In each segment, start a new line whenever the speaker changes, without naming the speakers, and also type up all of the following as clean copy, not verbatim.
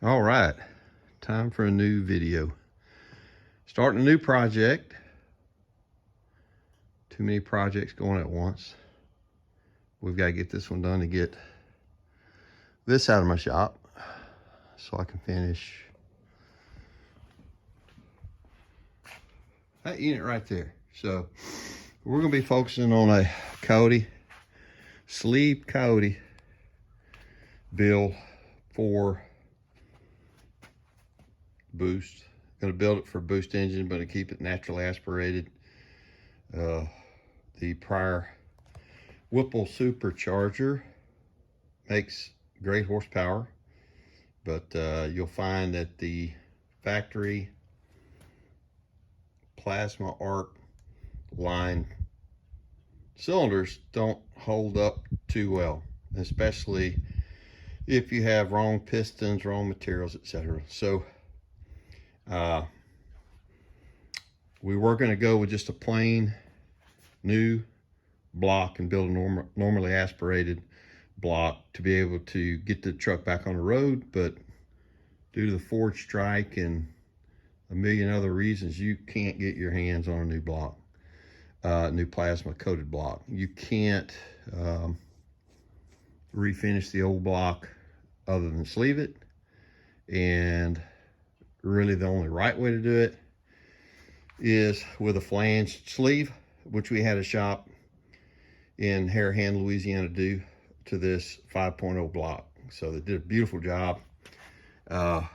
All right, time for a new video. Starting a new project. Too many projects going at once. We've got to get this one done to get this out of my shop so I can finish that unit right there. So we're going to be focusing on a Coyote, sleeved Coyote build for boost. Going to build it for boost engine, but to keep it naturally aspirated. The prior Whipple supercharger makes great horsepower, but you'll find that the factory plasma arc line cylinders don't hold up too well, especially if you have wrong pistons, wrong materials, etc. So we were going to go with just a plain new block and build a normally aspirated block to be able to get the truck back on the road, but due to the forge strike and a million other reasons, you can't get your hands on a new block, new plasma coated block. You can't refinish the old block other than sleeve it, and really the only right way to do it is with a flange sleeve, which we had a shop in Harahan, Louisiana do to this 5.0 block. So they did a beautiful job. Saw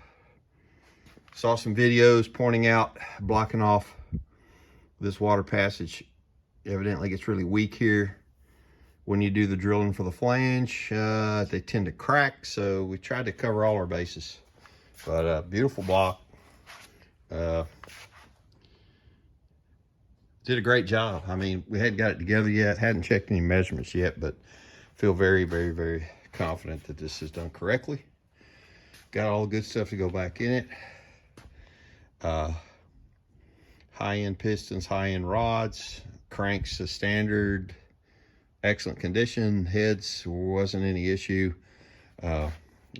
some videos pointing out blocking off this water passage evidently gets really weak here when you do the drilling for the flange. They tend to crack, so we tried to cover all our bases. But beautiful block. Did a great job. I mean, we hadn't got it together yet, hadn't checked any measurements yet, but feel very, very, very confident that this is done correctly. Got all the good stuff to go back in it. High-end pistons, high-end rods, cranks a standard, excellent condition. Heads wasn't any issue.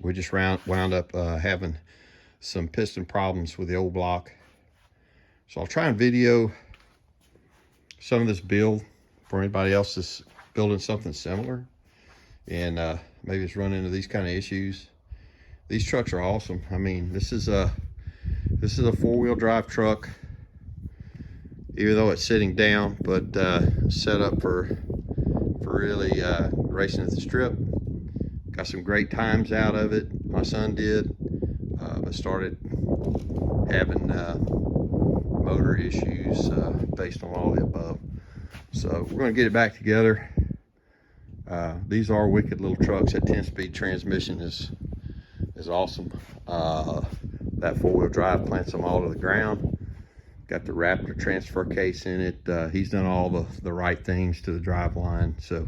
We just wound up having some piston problems with the old block. So I'll try and video some of this build for anybody else that's building something similar and maybe it's run into these kind of issues. These trucks are awesome. I mean, this is a four-wheel drive truck, even though it's sitting down, but set up for really racing at the strip. Got some great times out of it. My son did, but started having motor issues based on all the above. So we're going to get it back together. These are wicked little trucks. That 10-speed transmission is awesome. That four-wheel drive plants them all to the ground. Got the Raptor transfer case in it. He's done all the right things to the drive line. So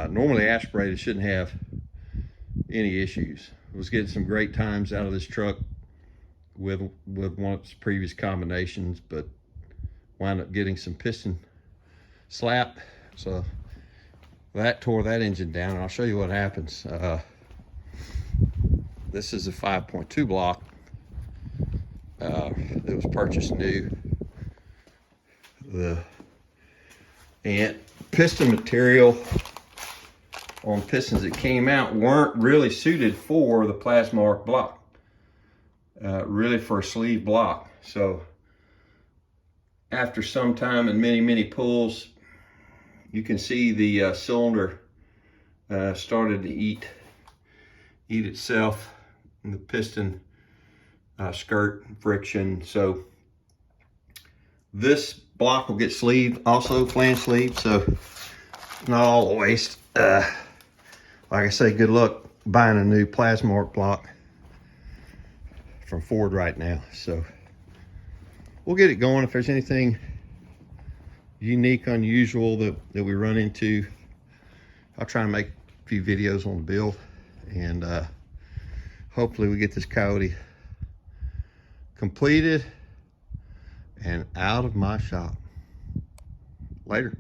normally aspirated shouldn't have any issues. I was getting some great times out of this truck with one of its previous combinations, but wound up getting some piston slap. So that tore that engine down, and I'll show you what happens. This is a 5.2 block. It was purchased new. And piston material on pistons that came out weren't really suited for the plasma arc block, really for a sleeve block. So after some time and many pulls, you can see the cylinder started to eat itself, and the piston skirt friction. So this block will get sleeved, also flange sleeved, so not all the waste. Like I say, good luck buying a new plasma arc block from Ford right now. So we'll get it going. If there's anything unique, unusual that we run into, I'll try and make a few videos on the build, and hopefully we get this Coyote completed and out of my shop. Later.